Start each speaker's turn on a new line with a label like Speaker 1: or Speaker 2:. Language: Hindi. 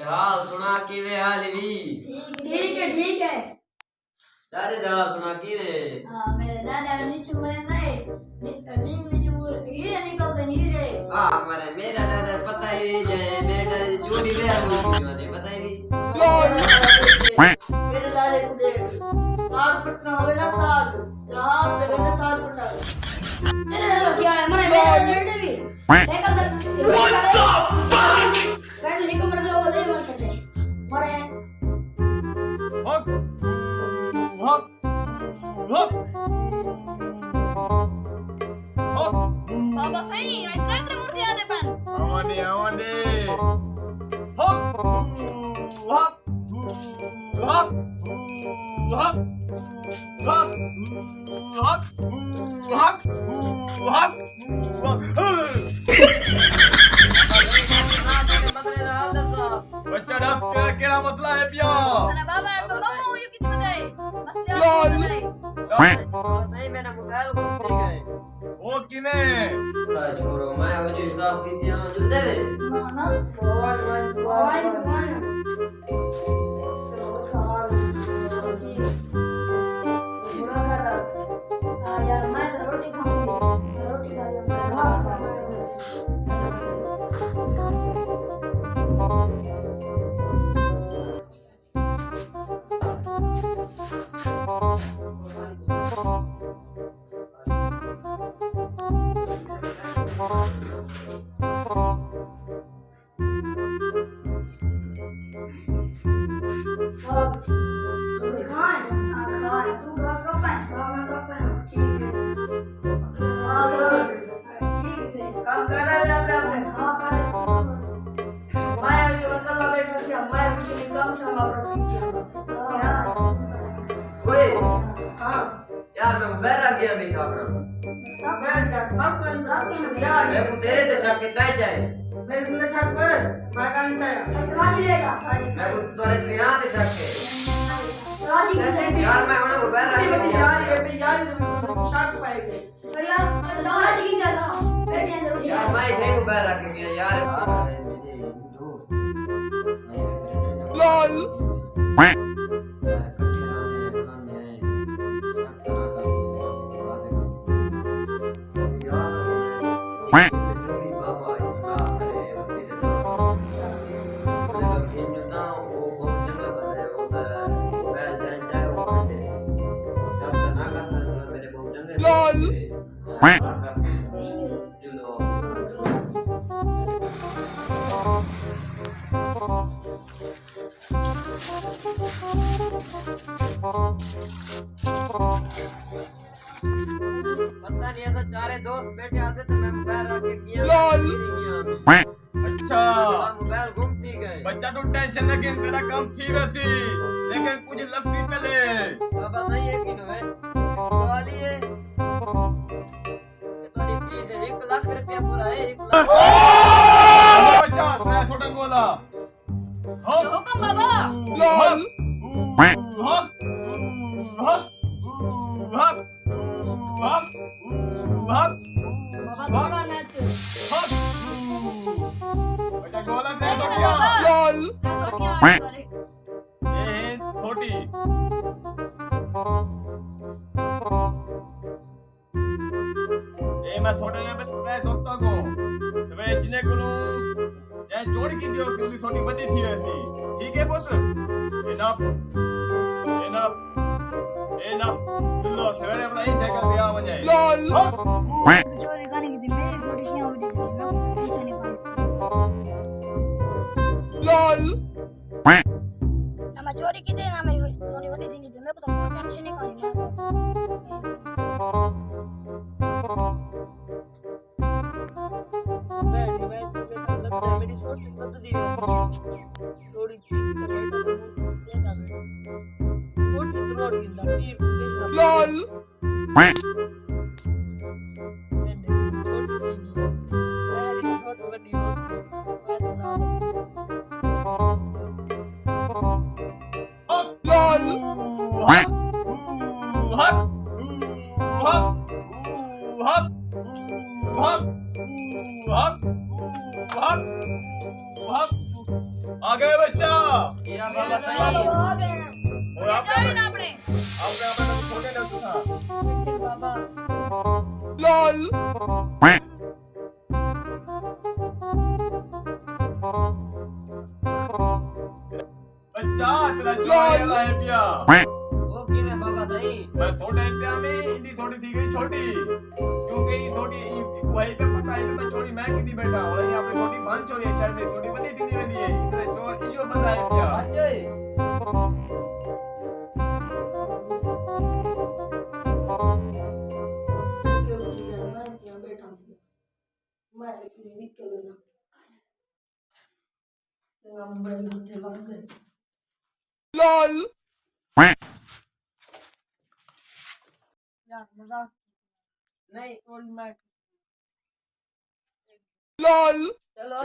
Speaker 1: हाल सुना कि वे हाल भी
Speaker 2: ठीक है।
Speaker 1: तारे हाल सुना कि वे
Speaker 2: मेरे दादा नीचे मरे नहीं नीम में जो हीरे निकलते हीरे
Speaker 1: मेरा दादा पता ही जाए मेरे दादा चोरी ले आ बोली पता ही
Speaker 2: मेरे दादा को देख साग पटना होवे ना साग जहां ते मैंने साग पटा तेरे दादा क्या है मरे मेरे भी साइकिल व्हाट द फक बैठ लेके मर गया वो ले मर के मरे
Speaker 3: हक हक हक हक
Speaker 4: बाबा सही इतने मुर्गे आते पन
Speaker 3: आवंदे हक हक हक हक हक हक हक बच्चा डब केड़ा मसला है पिया
Speaker 4: अरे बाबा बाबा ये कितने बताए मस्त है
Speaker 1: नहीं मेरा मोबाइल गुम थी गए
Speaker 3: ओ किने
Speaker 1: छोरो मैं वो जो हिसाब की थी जो दे दे
Speaker 2: ना वन यार मैं रोटी खाऊंगी रोटी खा
Speaker 1: यार मैं मोबाइल रख गया भी था अपना मैं को तेरे ते शक कितना चाहिए मैं को तोरे ते यहां ते शक है यार मैं उन्हें मोबाइल रख दिया यार मैं इधर मोबाइल रख गया यार मेरे दोस्त
Speaker 3: लॉल
Speaker 1: पता नहीं ऐसा चारे दोस्त बैठे आते तो मैं मोबाइल रख के गया
Speaker 3: अच्छा
Speaker 1: मोबाइल गुम थी गए
Speaker 3: बच्चा तू टेंशन न ले तेरा काम थी वैसी लेकिन कुछ लक्ष्य पहले
Speaker 1: बाबा नहीं है कि है वाली है तुम्हारी फीस है 1 लाख रुपया पूरा है 1 लाख
Speaker 3: बच्चा मैं छोटा बोला
Speaker 4: हुक्म बाबा
Speaker 3: लॉल हक हक हक हक हक
Speaker 2: बाबा थोड़ा नाच
Speaker 3: हक बच्चा गोला दे
Speaker 4: बाबा
Speaker 3: लॉल
Speaker 4: छोटियां वाले
Speaker 3: ये छोटी ये मैं छोटे ने मैं दोस्तों को तुम्हें इतने को जय जोड़ की दियो कि छोटी बड़ी थी वैसी ठीक है पुत्र इनफ इनफ इनफ लो सवेरे अपना ही चेक कर दिया मुझे लॉल
Speaker 2: चोरी करने की थी मेरी छोटी क्यों हो रही थी मैं टेंशन नहीं
Speaker 3: लॉल
Speaker 2: ना मैं चोरी की थी ना मेरी छोटी बड़ी थी मेरे को तो कोई टेंशन नहीं करनी
Speaker 5: मैं तुम्हें तो लगता है मेरी छोटी मत दी थोड़ी की तो बेटा तो देता मैं छोटी तो रोड की ना पीर कैसे
Speaker 3: लॉल
Speaker 5: छोटी नहीं मेरी छोटी बड़ी हो मैं तो ना
Speaker 3: लॉल हक हक हक हक हक हक हक आ गए बच्चा
Speaker 1: मेरा बाबा सही
Speaker 2: आ गए हैं।
Speaker 3: और आप
Speaker 4: जाओ ना अपने
Speaker 3: तो छोटे लोग था
Speaker 5: बाबा
Speaker 3: बच्चा तेरा चोरी है पिया
Speaker 1: वो की है बाबा सही
Speaker 3: मैं छोटे इंतजाम में इंदी छोटी थी गई छोटी क्योंकि ये छोटी वही पे पता है मैं चोरी मैं की थी बेटा और ये अपनी छोटी पांच चोरी है चार में छोटी बड़ी थी नहीं है इतने चोर इयो बंदा है पिया
Speaker 1: अच्छे
Speaker 5: के उठी जाना यहाँ बैठा था मैं इतनी निकल ना तेरा मोबाइल हाथे लग गए यार मजाक
Speaker 1: नहीं
Speaker 5: थोड़ी मैं
Speaker 1: चलो